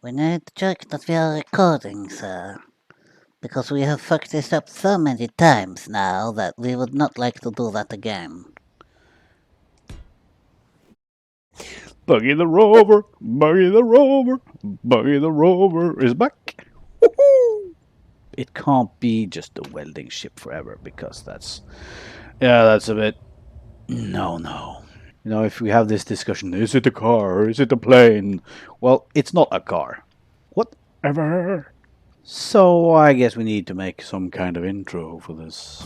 We need to check that we are recording, sir. Because we have fucked this up so many times now that we would not like to do that again. Buggy the Rover, Buggy the Rover, Buggy the Rover is back. Woohoo! It can't be just a welding ship forever because that's a bit no. You know, if we have this discussion, is it a car? Is it a plane? Well, it's not a car. Whatever. So I guess we need to make some kind of intro for this.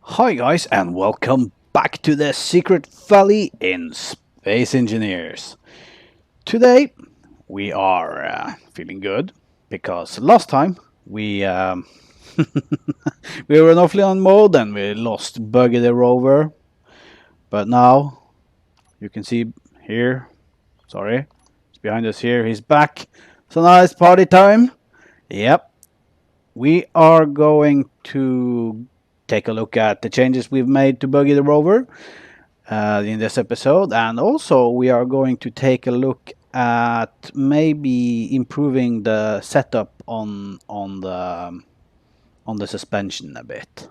Hi guys and welcome back to the Secret Valley in Space Engineers. Today we are feeling good because last time we we were in offline mode and we lost Buggy the Rover, but now you can see here, sorry, it's behind us here, he's back. So now it's party time. Yep, we are going to take a look at the changes we've made to Buggy the Rover in this episode, and also we are going to take a look at maybe improving the setup on the suspension a bit.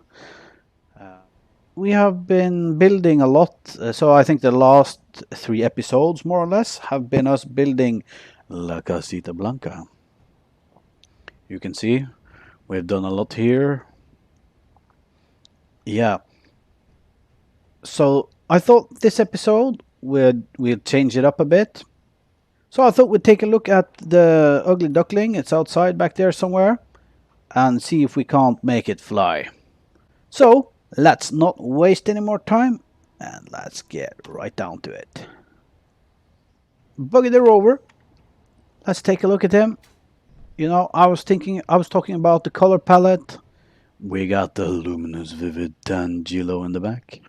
We have been building a lot, so I think the last 3 episodes more or less have been us building La Casita Blanca. You can see we've done a lot here. Yeah. So I thought this episode we'd change it up a bit. So I thought we'd take a look at the ugly duckling. It's outside back there somewhere, and see if we can't make it fly. So let's not waste any more time and let's get right down to it. Buggy the Rover. Let's take a look at him. You know, I was talking about the color palette. We got the luminous vivid tan yellow in the back,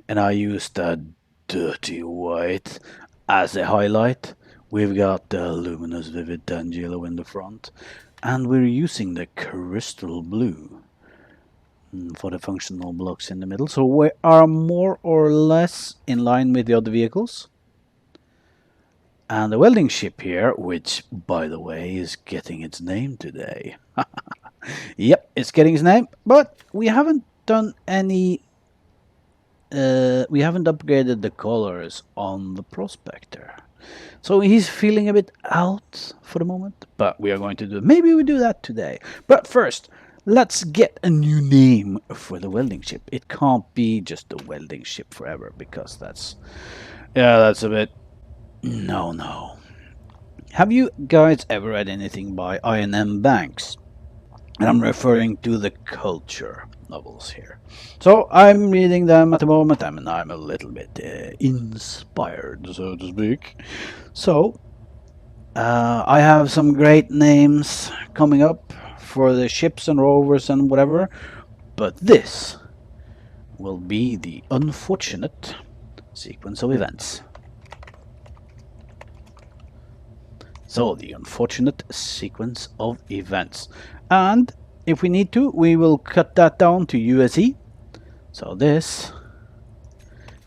and I used that dirty white as a highlight. We've got the luminous vivid tan yellow in the front, and we're using the crystal blue for the functional blocks in the middle. So we are more or less in line with the other vehicles. And the welding ship here, which by the way is getting its name today. Yep, it's getting its name, but we haven't done any we haven't upgraded the colors on the Prospector. So he's feeling a bit out for the moment, but we are going to do, maybe we do that today. But first, let's get a new name for the welding ship. It can't be just a welding ship forever because that's a bit no. Have you guys ever read anything by I.N.M. Banks? And I'm referring to the culture novels here. So I'm reading them at the moment. I mean, I'm a little bit inspired, so to speak. So I have some great names coming up for the ships and rovers and whatever, but this will be the unfortunate sequence of events. So the unfortunate sequence of events. And if we need to, we will cut that down to USE. So this,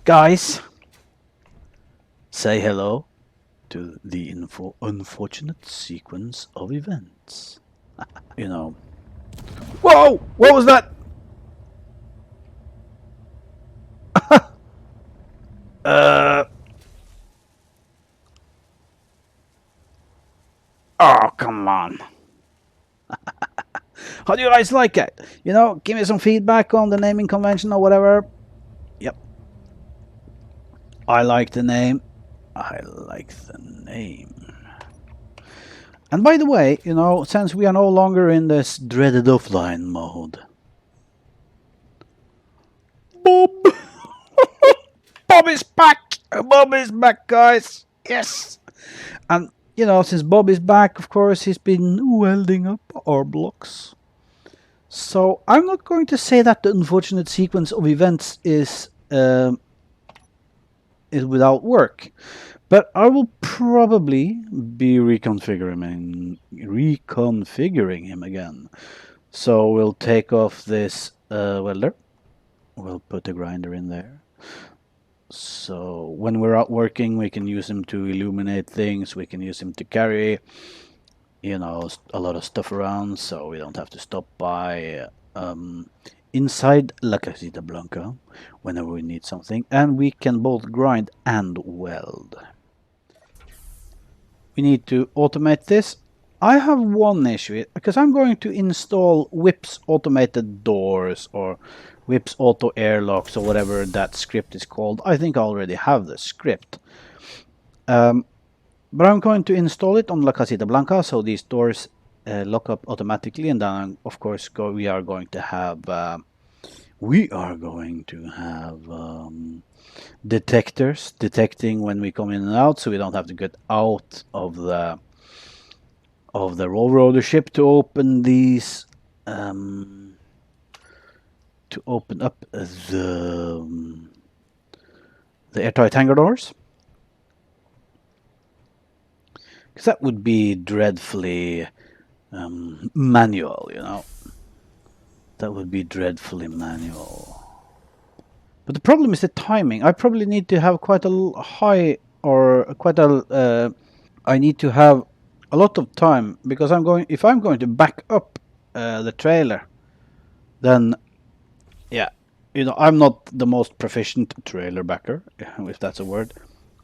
guys, say hello to the unfortunate sequence of events. You know. Whoa! What was that? Oh, come on. How do you guys like it? You know, give me some feedback on the naming convention or whatever. Yep. I like the name. And by the way, you know, since we are no longer in this dreaded offline mode. Bob! Bob is back! Bob is back, guys! Yes! And, you know, since Bob is back, of course, he's been welding up our blocks. So I'm not going to say that the unfortunate sequence of events is without work, but I will probably be reconfiguring him again. So we'll take off this welder. We'll put the grinder in there. So when we're out working, we can use him to illuminate things. We can use him to carry, you know, a lot of stuff around, so we don't have to stop by inside La Casita Blanca whenever we need something. And we can both grind and weld. We need to automate this. I have one issue, because I'm going to install Whip's automated doors or Whip's auto airlocks or whatever that script is called. I think I already have the script. But I'm going to install it on La Casita Blanca, so these doors lock up automatically, and then of course we are going to have detectors detecting when we come in and out, so we don't have to get out of the rover of the ship to open these to open up the airtight hangar doors. Because that would be dreadfully manual, you know. That would be dreadfully manual. But the problem is the timing. I probably need to have quite a high, or quite a... I need to have a lot of time, because if I'm going to back up the trailer, then, yeah, you know, I'm not the most proficient trailer backer, if that's a word.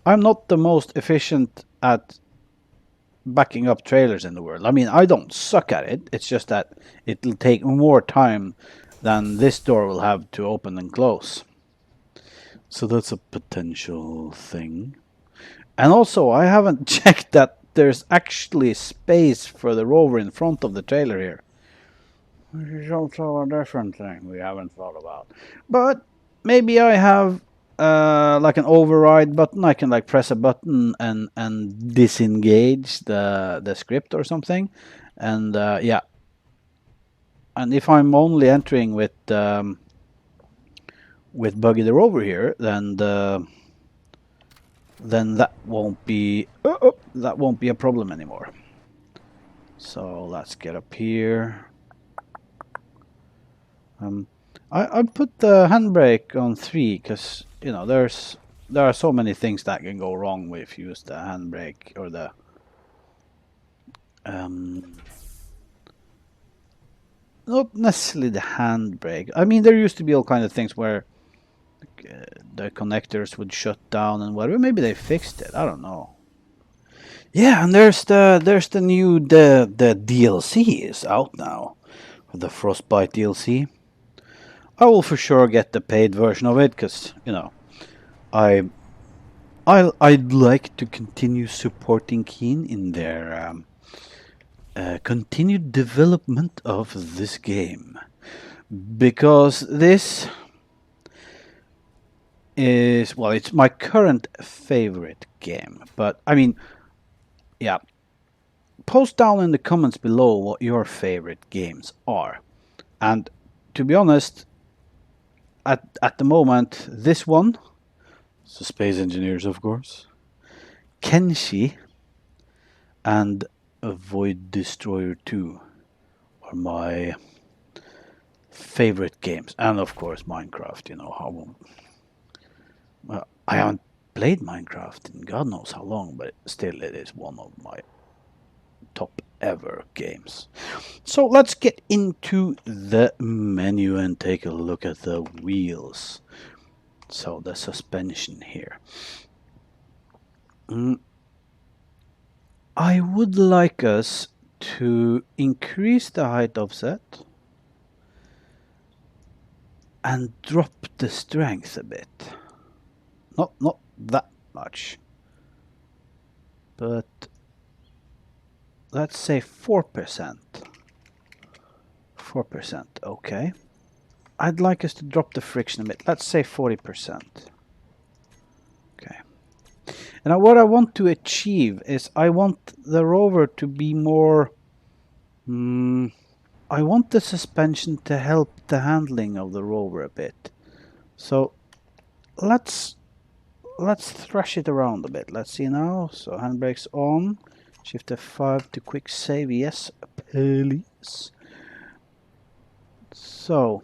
I'm not the most efficient at backing up trailers in the world. I mean, I don't suck at it. It's just that it'll take more time than this door will have to open and close. So that's a potential thing. And also, I haven't checked that there's actually space for the rover in front of the trailer here. Which is also a different thing we haven't thought about. But maybe I have like an override button. I can like press a button and disengage the script or something. And yeah. And if I'm only entering with Buggy the Rover here, then that won't be a problem anymore. So let's get up here. I put the handbrake on 3 because, you know, there are so many things that can go wrong if you use the handbrake or the not necessarily the handbrake. I mean, there used to be all kind of things where the connectors would shut down and whatever. Maybe they fixed it. I don't know. Yeah, and there's the new the DLC is out now, the Frostbite DLC. I will for sure get the paid version of it because, you know, I'd like to continue supporting Keen in their continued development of this game, because this is, well, it's my current favorite game. But I mean, yeah, post down in the comments below what your favorite games are, and to be honest, at the moment, this one, so Space Engineers, of course, Kenshi, and Void Destroyer 2 are my favorite games, and of course Minecraft. You know, I haven't played Minecraft in God knows how long, but still it is one of my top ever games. So let's get into the menu and take a look at the wheels. So the suspension here. I would like us to increase the height offset and drop the strength a bit. Not that much, but let's say 4%. 4%, okay. I'd like us to drop the friction a bit. Let's say 40%. Okay. And what I want to achieve is I want the rover to be more... I want the suspension to help the handling of the rover a bit. So let's thrash it around a bit. Let's see now. So handbrakes on. Shift F5 to quick save. Yes, please. So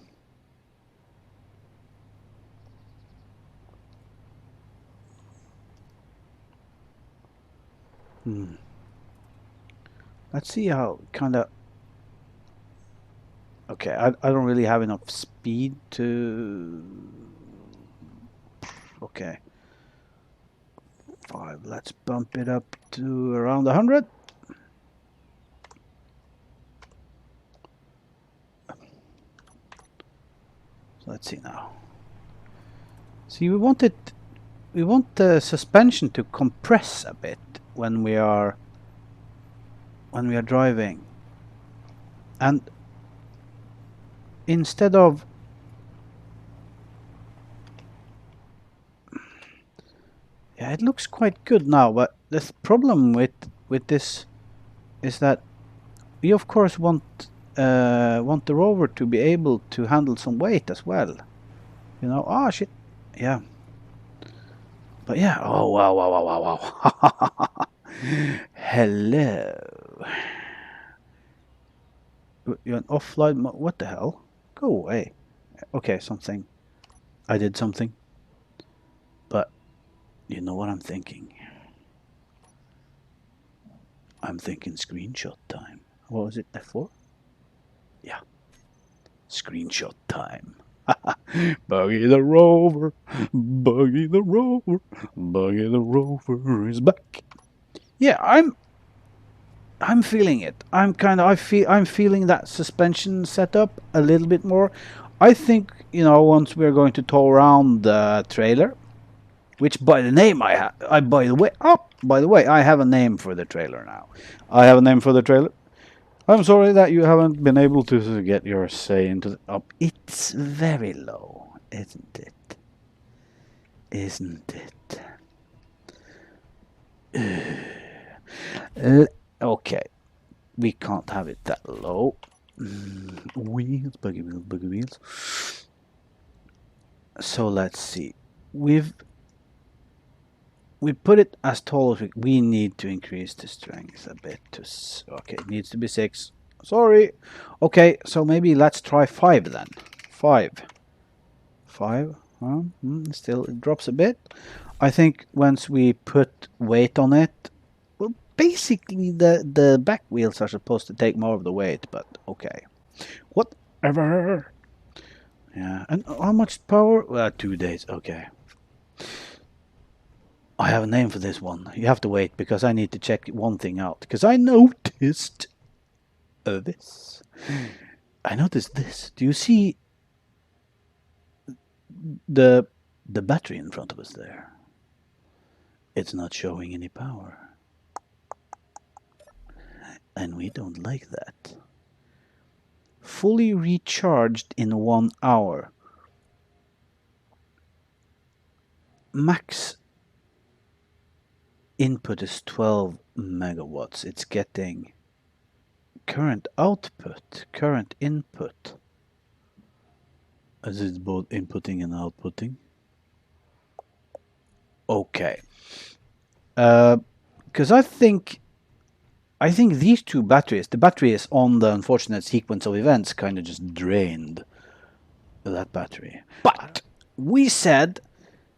Let's see how kind of. Okay, I don't really have enough speed to. Okay. 5. Let's bump it up to around 100. So let's see now. See, we want the suspension to compress a bit when we are driving, and instead of it looks quite good now, but the problem with this is that we of course want the rover to be able to handle some weight as well. You know, oh shit, yeah. But yeah, oh wow. Hello. You're an offline mode. What the hell? Go away. Okay, something. I did something. But you know what I'm thinking? I'm thinking screenshot time. What was it? F4? Yeah. Screenshot time. Buggy the Rover. Buggy the Rover. Buggy the Rover is back. Yeah, I'm feeling it. I'm feeling that suspension setup a little bit more. I think, you know, once we're going to tow around the trailer, which by the name by the way, I have a name for the trailer now. I have a name for the trailer. I'm sorry that you haven't been able to get your say into the up. It's very low, isn't it? Isn't it? Okay, we can't have it that low. Wheels, buggy wheels. So let's see. We put it as tall as we need to increase the strength a bit. Okay, it needs to be 6. Sorry. Okay, so maybe let's try 5 then. 5. Still, it drops a bit. I think once we put weight on it, well, basically the back wheels are supposed to take more of the weight, but okay. Whatever. Yeah, and how much power? Well, 2 days, okay. I have a name for this one. You have to wait because I need to check one thing out. Because I noticed this. I noticed this. Do you see the battery in front of us there? It's not showing any power. And we don't like that. Fully recharged in 1 hour. Max input is 12 megawatts. It's getting current output, current input. As it's both inputting and outputting. Okay. Because I think these 2 batteries, the batteries on the unfortunate sequence of events kind of just drained that battery. But we said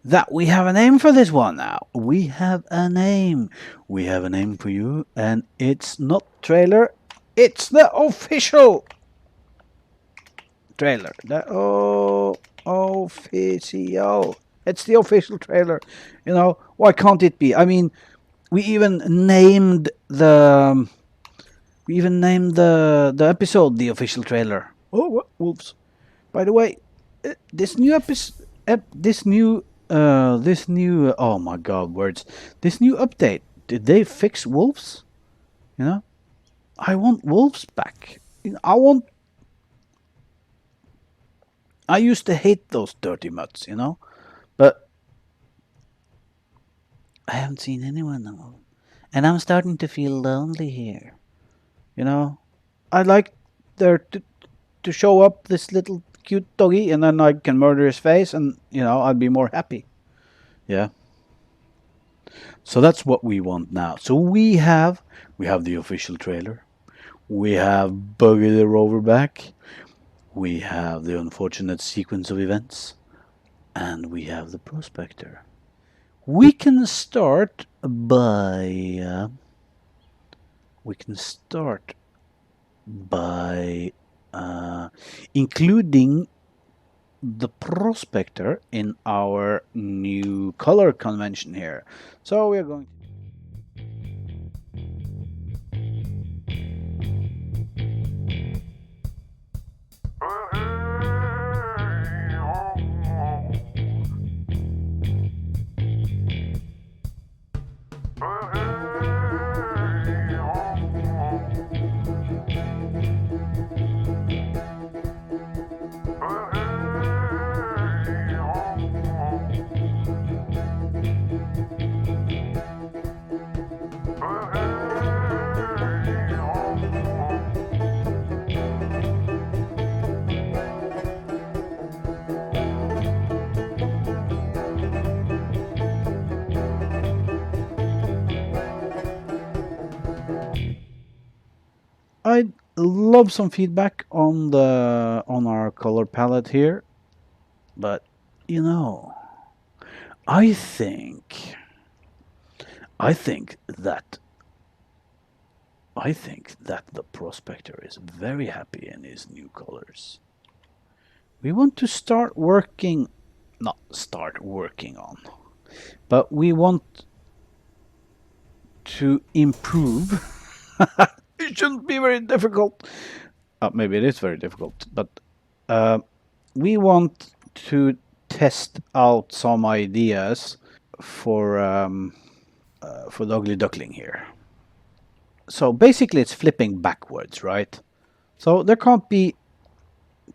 that we have a name for this one now. We have a name. We have a name for you, and it's not trailer. It's the official trailer. The official. It's the official trailer. You know, why can't it be? I mean, we even named the episode the official trailer. Oh, what wolves? By the way, this new episode, this new oh my god, words. This new update, did they fix wolves? You know, I want wolves back. I used to hate those dirty mutts, you know, but I haven't seen anyone of them, and I'm starting to feel lonely here. You know, I'd like there to show up this little cute doggy, and then I can murder his face, and you know, I'd be more happy. Yeah. So that's what we want now. So we have the official trailer. We have Buggy the Rover back. We have the unfortunate sequence of events. And we have the prospector. We can start by we can start by including the prospector in our new color convention here. So we are going to I'd love some feedback on our color palette here, but you know, I think that the prospector is very happy in his new colors. We want to not start working on, but we want to improve. It shouldn't be very difficult. Maybe it is very difficult, but we want to test out some ideas for the ugly duckling here. So basically it's flipping backwards, right? So there can't be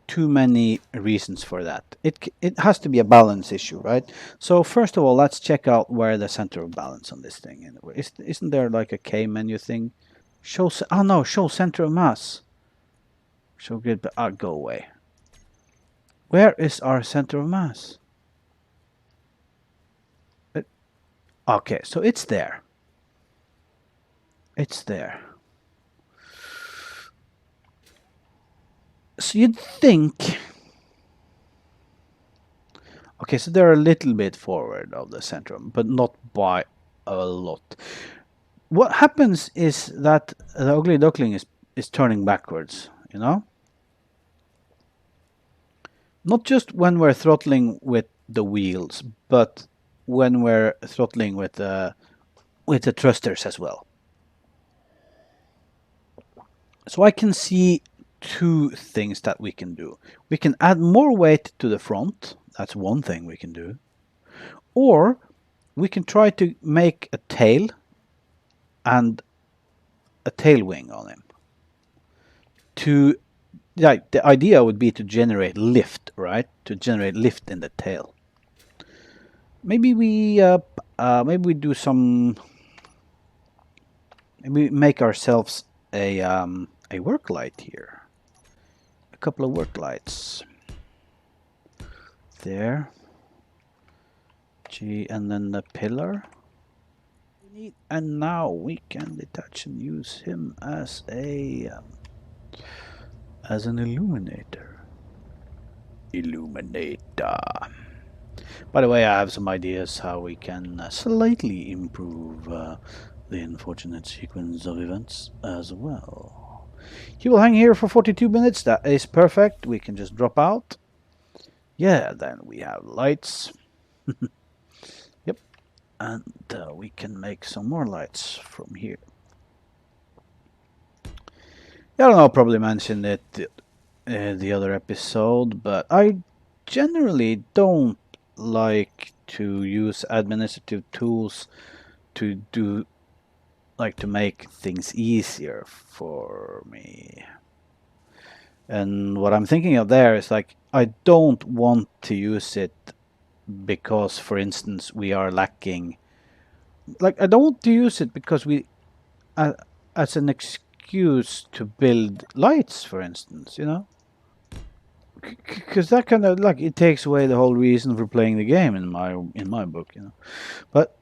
too many reasons for that. It has to be a balance issue, right? So first of all, let's check out where the center of balance on this thing is. Isn't there like a K menu thing? Show center of mass. Show grid, go away. Where is our center of mass? Okay, so it's there. It's there. So you'd think... Okay, so they're a little bit forward of the center, but not by a lot. What happens is that the ugly duckling is turning backwards, you know? Not just when we're throttling with the wheels, but when we're throttling with the thrusters as well. So I can see two things that we can do. We can add more weight to the front. That's one thing we can do. Or we can try to make a tail and a tail wing on him. The idea would be to generate lift, right? To generate lift in the tail. Maybe we do some. Maybe make ourselves a work light here. A couple of work lights. There. And then the pillar. And now we can detach and use him as an illuminator. By the way, I have some ideas how we can slightly improve the unfortunate sequence of events as well. He will hang here for 42 minutes. That is perfect. We can just drop out. Yeah, then we have lights. Yep. And we can make some more lights from here. I don't know, probably mentioned it the other episode, but I generally don't like to use administrative tools to make things easier for me. And what I'm thinking of there is like, I don't want to use it because, for instance, we are lacking. Like, I don't want to use it because we, as an excuse to build lights, for instance, you know? Because that kind of, like, it takes away the whole reason for playing the game in my book, you know? But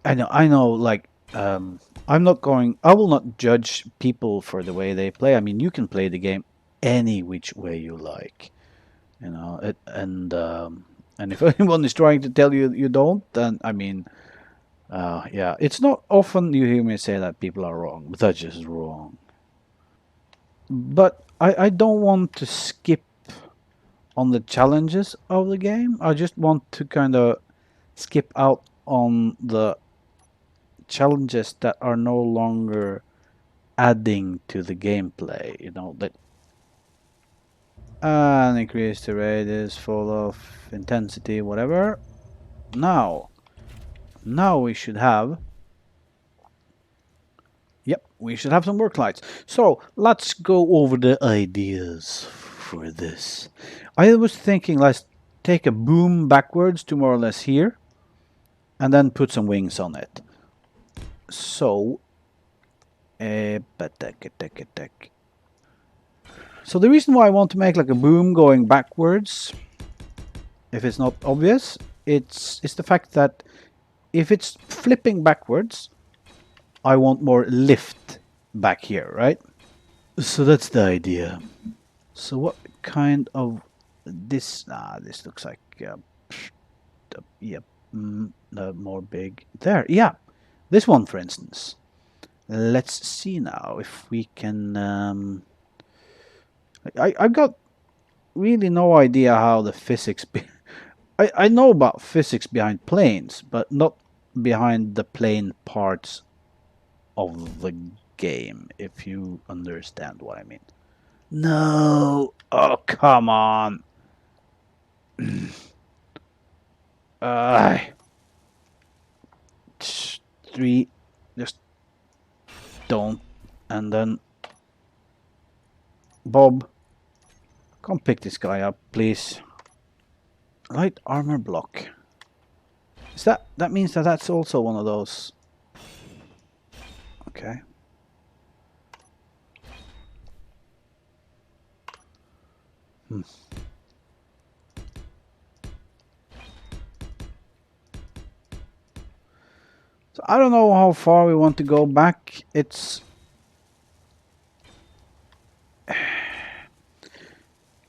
I know, like, I will not judge people for the way they play. I mean, you can play the game any which way you like, you know. And if anyone is trying to tell you you don't, then I mean, Yeah, it's not often you hear me say that people are wrong, but that's just wrong. But I don't want to skip on the challenges of the game. I just want to kind of skip out on the challenges that are no longer adding to the gameplay, you know, that and increase the radius, full of intensity, whatever. Now we should have, yep, we should have some work lights. So let's go over the ideas for this. I was thinking, let's take a boom backwards to more or less here, and then put some wings on it. So, so the reason why I want to make like a boom going backwards, if it's not obvious, it's the fact that if it's flipping backwards, I want more lift back here, right? So that's the idea. So what kind of this? This looks like yep, more big. There, yeah, this one, for instance. Let's see now if we can. I've got really no idea how the physics. I know about physics behind planes, but not behind the plane parts of the game, if you understand what I mean. No! Oh, come on! Three, just don't. And then, Bob, come pick this guy up, please. Light armor block. Is that means that that's also one of those? Okay. So I don't know how far we want to go back. It's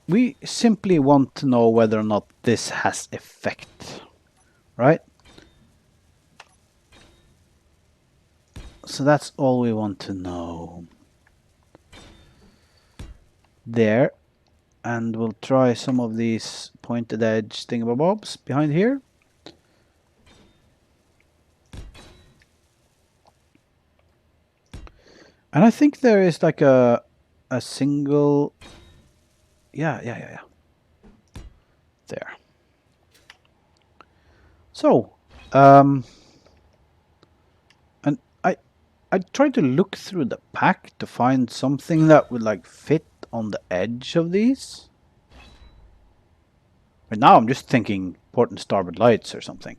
we simply want to know whether or not this has effect, right? So that's all we want to know. There. And we'll try some of these pointed edge thingamabobs behind here. And I think there is like a single, yeah. There. So, and I tried to look through the pack to find something that would like fit on the edge of these. But now I'm just thinking port and starboard lights or something.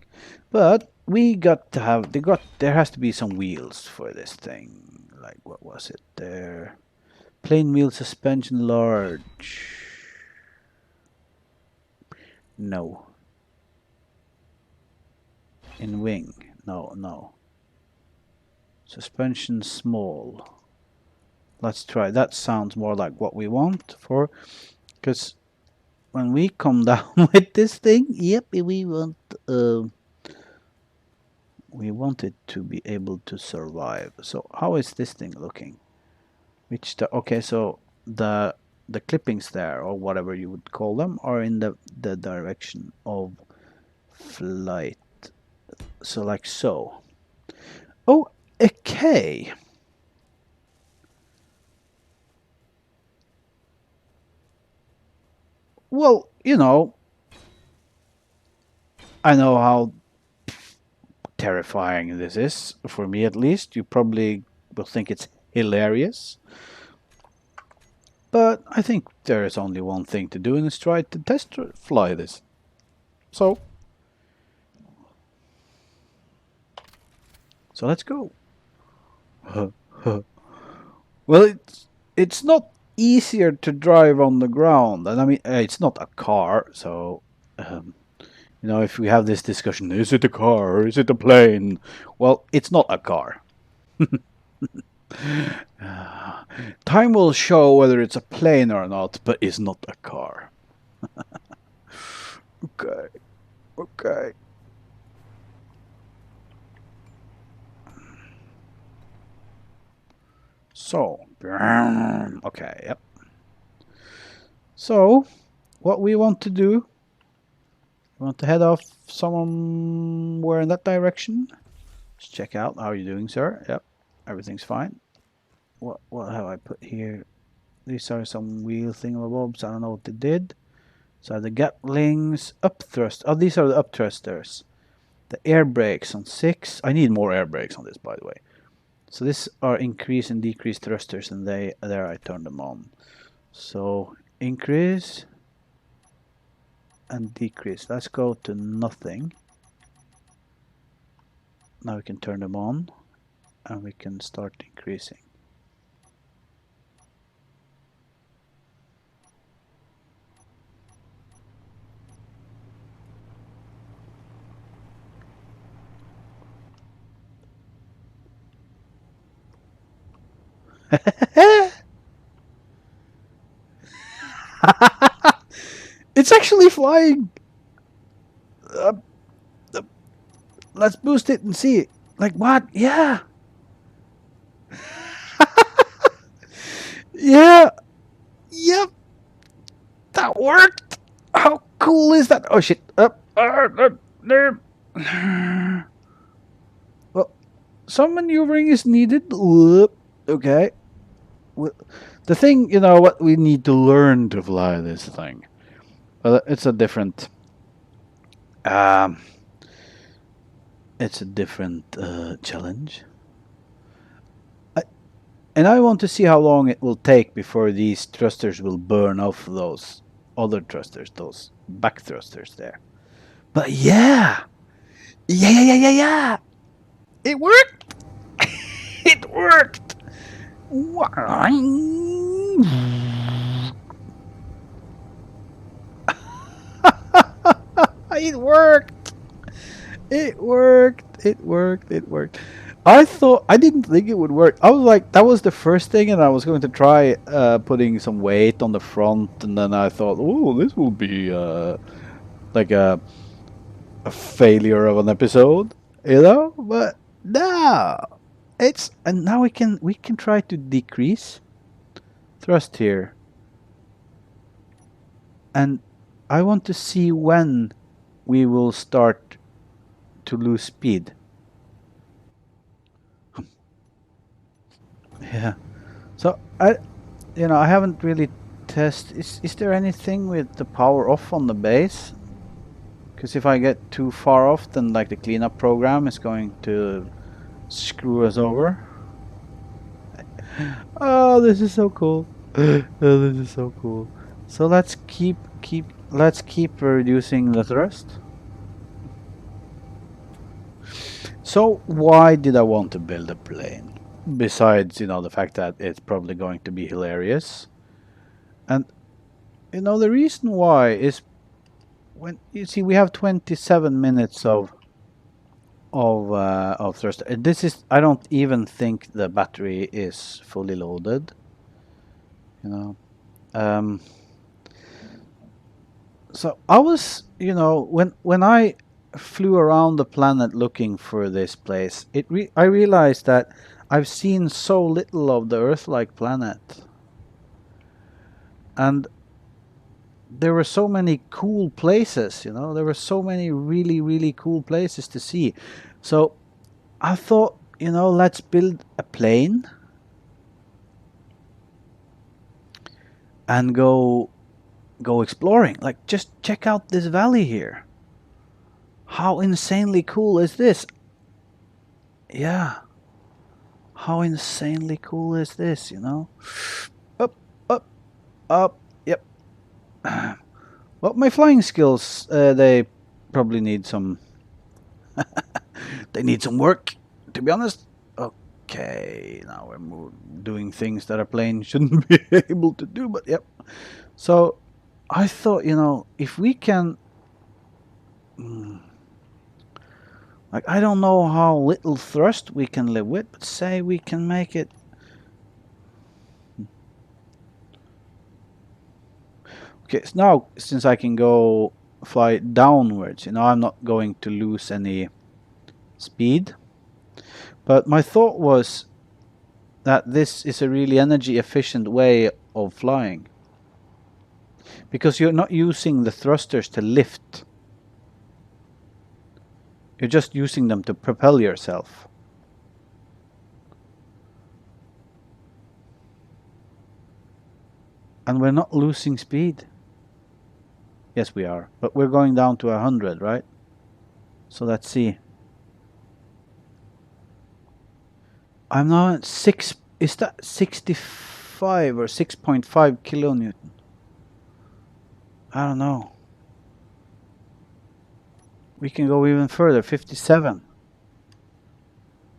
But we got to have, there has to be some wheels for this thing. Like, what was it there? Plain wheel suspension large. No. In wing. No. Suspension small. Let's try. That sounds more like what we want for, because when we come down with this thing, yep, we want it to be able to survive. So how is this thing looking? Okay, so the clippings there, or whatever you would call them, are in the direction of flight. So like so. Oh, okay. Well, you know, I know how terrifying this is, for me at least. You probably will think it's hilarious. But I think there is only one thing to do, and it's try to test fly this. So let's go. Well, it's not easier to drive on the ground, and I mean it's not a car, so you know, if we have this discussion, is it a car or is it a plane? Well, it's not a car. Time will show whether it's a plane or not, but it's not a car. Okay. So, okay, yep. So, what we want to do, we want to head off somewhere in that direction. Let's check out how you're doing, sir. Yep, everything's fine. What have I put here? These are some wheel thingamabobs. I don't know what they did. So the Gatlings, up thrust. Oh, these are the up thrusters. The air brakes on 6. I need more air brakes on this, by the way. So these are increase and decrease thrusters, and there I turned them on. So increase and decrease. Let's go to nothing. Now we can turn them on, and we can start increasing. It's actually flying. Let's boost it and see it. Like what? Yeah. Yeah. Yep. That worked. How cool is that? Oh shit. Up. Well, some maneuvering is needed. Okay. The thing, you know, what we need to learn to fly this thing. Well, it's a different. It's a different challenge. And I want to see how long it will take before these thrusters will burn off those other thrusters, those back thrusters there. But yeah! Yeah! It worked! It worked! It worked! It worked! It worked! It worked! I didn't think it would work. I was like, that was the first thing, and I was going to try putting some weight on the front, and then I thought, oh, this will be like a failure of an episode, you know? But no, and now we can try to decrease thrust here, and I want to see when we will start to lose speed. Yeah. So I haven't really tested. Is there anything with the power off on the base? Because if I get too far off, then like the cleanup program is going to screw us over. Oh, this is so cool. Oh, this is so cool. So let's keep reducing the thrust. So why did I want to build a plane? Besides, the fact that it's probably going to be hilarious. And the reason why is when you see we have 27 minutes of thrust. This is, I don't even think the battery is fully loaded. So I was, when I flew around the planet looking for this place, I realized that I've seen so little of the Earth-like planet, and there were so many cool places. There were so many really, really cool places to see. So I thought, let's build a plane and go exploring. Like, just check out this valley here. How insanely cool is this? Yeah. How insanely cool is this, Up. Yep. Well, my flying skills, they probably need some... they need some work, to be honest. Okay, now we're doing things that a plane shouldn't be able to do, but yep. So, I thought, if we can... like, I don't know how little thrust we can live with, but say we can make it... Okay, so now, since I can go fly downwards, I'm not going to lose any speed. But my thought was, that this is a really energy efficient way of flying. Because you're not using the thrusters to lift. You're just using them to propel yourself. And we're not losing speed. Yes, we are. But we're going down to 100, right? So let's see. I'm now at 6. Is that 65 or 6.5 kilonewton? I don't know. We can go even further, 57.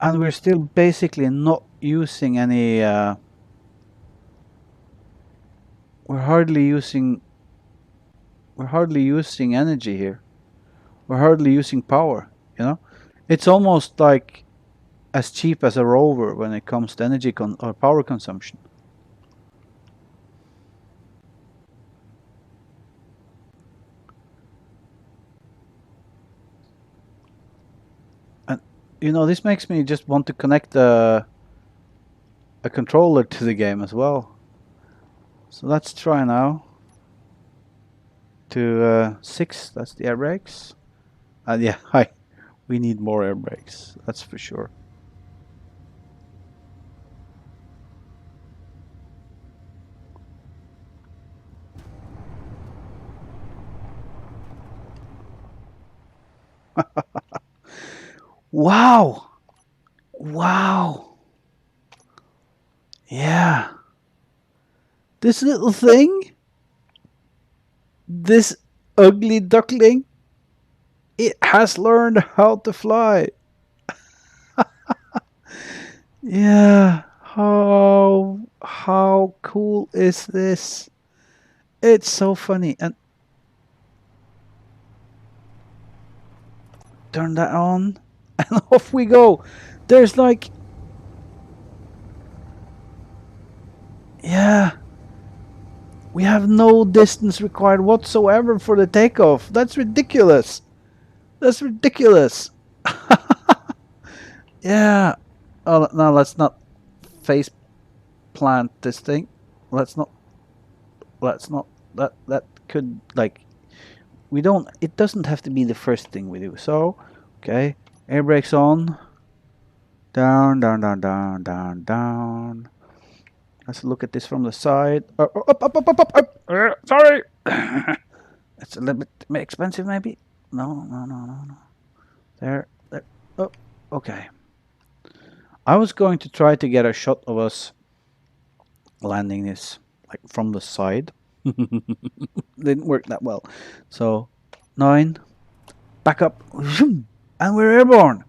And we're still basically not using any... we're hardly using energy here. We're hardly using power, you know? It's almost like as cheap as a rover when it comes to energy or power consumption. And you know, this makes me just want to connect a controller to the game as well. So let's try now. To 6, that's the air brakes. And yeah, we need more air brakes, that's for sure. Wow! Wow! Yeah. This little thing, this ugly duckling, it has learned how to fly. Yeah. How cool is this? It's so funny. And turn that on and off we go. There's like, yeah, we have no distance required whatsoever for the takeoff. That's ridiculous. That's ridiculous. Yeah. Oh, no, let's not face plant this thing. Let's not. That could, like, we don't. It doesn't have to be the first thing we do. So, okay, air brakes on. Down, down, down, down, down, down. Let's look at this from the side. Up, up, up, up, up, up. Sorry. It's a little bit expensive, maybe. No. There. Oh, okay. I was going to try to get a shot of us landing this like from the side. Didn't work that well. So 9, back up, and we're airborne.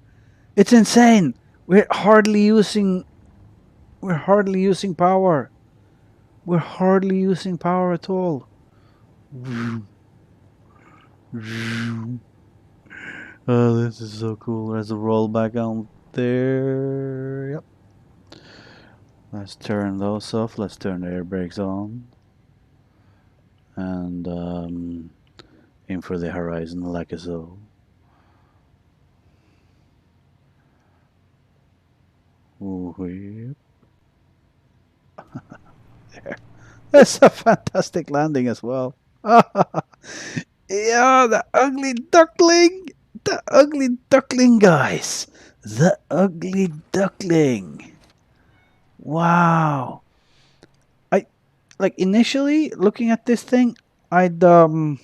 It's insane. We're hardly using power. We're hardly using power at all. Oh, this is so cool. There's a rollback on there. Yep. Let's turn those off. Let's turn the air brakes on. And aim for the horizon like so. Ooh, there. That's a fantastic landing as well. Yeah, the ugly duckling. The ugly duckling, guys. The ugly duckling. Wow. Like initially looking at this thing, I want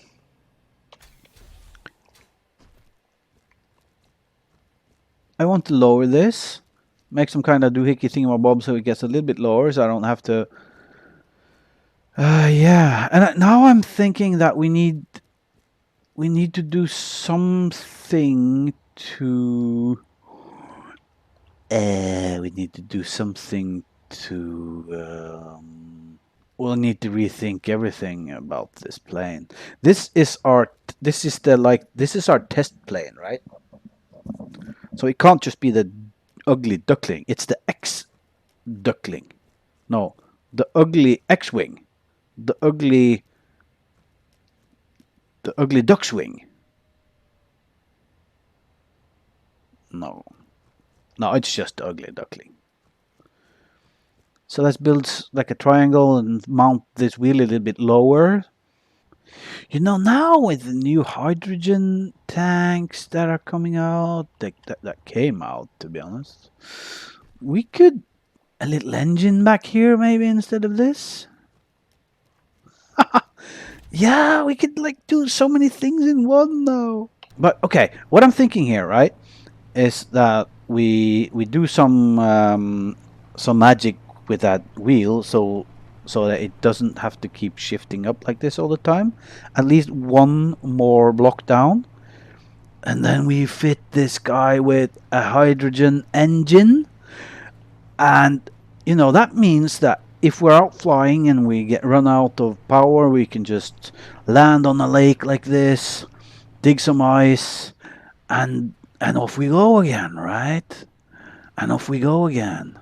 to lower this, make some kind of doohickey thingamabob so it gets a little bit lower, so I don't have to. Yeah, and now I'm thinking that we need to do something to. We need to do something to. We'll need to rethink everything about this plane. This is our test plane, right? So it can't just be the ugly duckling. It's the X duckling. No, the ugly X-wing. The ugly duckswing. No, it's just the ugly duckling. So let's build like a triangle and mount this wheel a little bit lower. You know, now with the new hydrogen tanks that are coming out, that came out, to be honest, we could a little engine back here maybe instead of this. Yeah, we could like do so many things in one now. But okay, what I'm thinking here, right, is that we do some magic with that wheel, so that it doesn't have to keep shifting up like this all the time. At least one more block down, and then we fit this guy with a hydrogen engine, and you know that means that if we're out flying and we get run out of power, we can just land on a lake like this, dig some ice, and off we go again, right? And off we go again.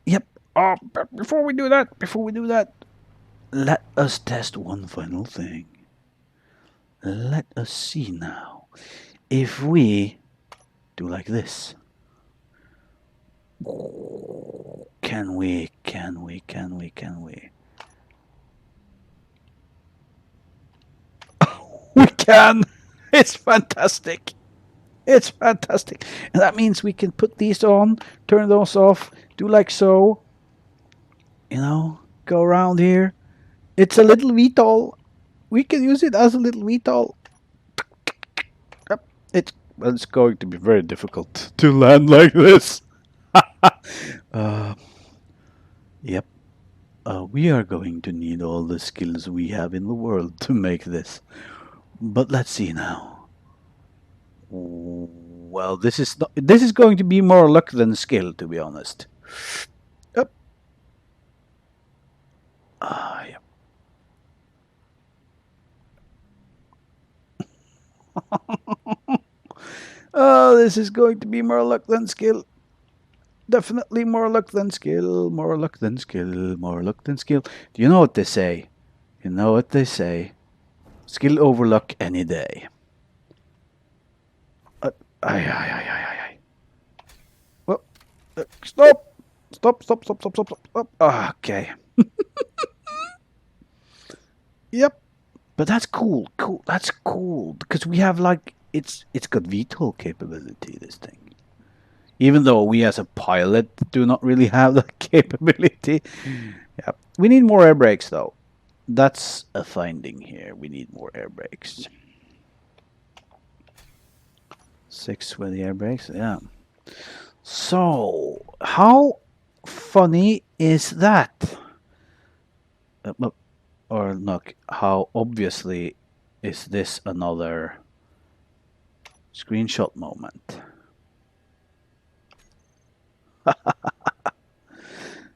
Yep. But before we do that, let us test one final thing. Let us see now if we do like this. Can we? We can! It's fantastic! It's fantastic! And that means we can put these on, turn those off, do like so. You know, go around here. It's a little VTOL. We can use it as a little VTOL. Yep. It's going to be very difficult to land like this. Yep. We are going to need all the skills we have in the world to make this. But let's see now. Well, this is going to be more luck than skill, to be honest. Yep. Yep. Oh, this is going to be more luck than skill. Definitely more luck than skill. More luck than skill. More luck than skill. Do you know what they say? You know what they say? Skill over luck any day. Ay. Well, stop! Stop. Okay. Yep. But that's cool. That's cool because we have like it's got VTOL capability. This thing, even though we as a pilot do not really have that capability. Yeah. We need more air brakes though. That's a finding here. We need more air brakes. 6 with the air brakes. Yeah. So how funny is that? Or look, how obviously is this another screenshot moment?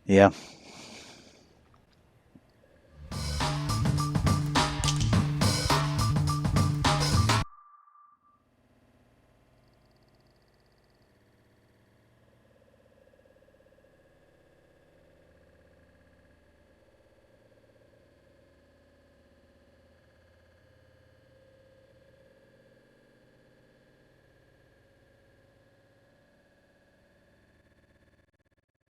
Yeah.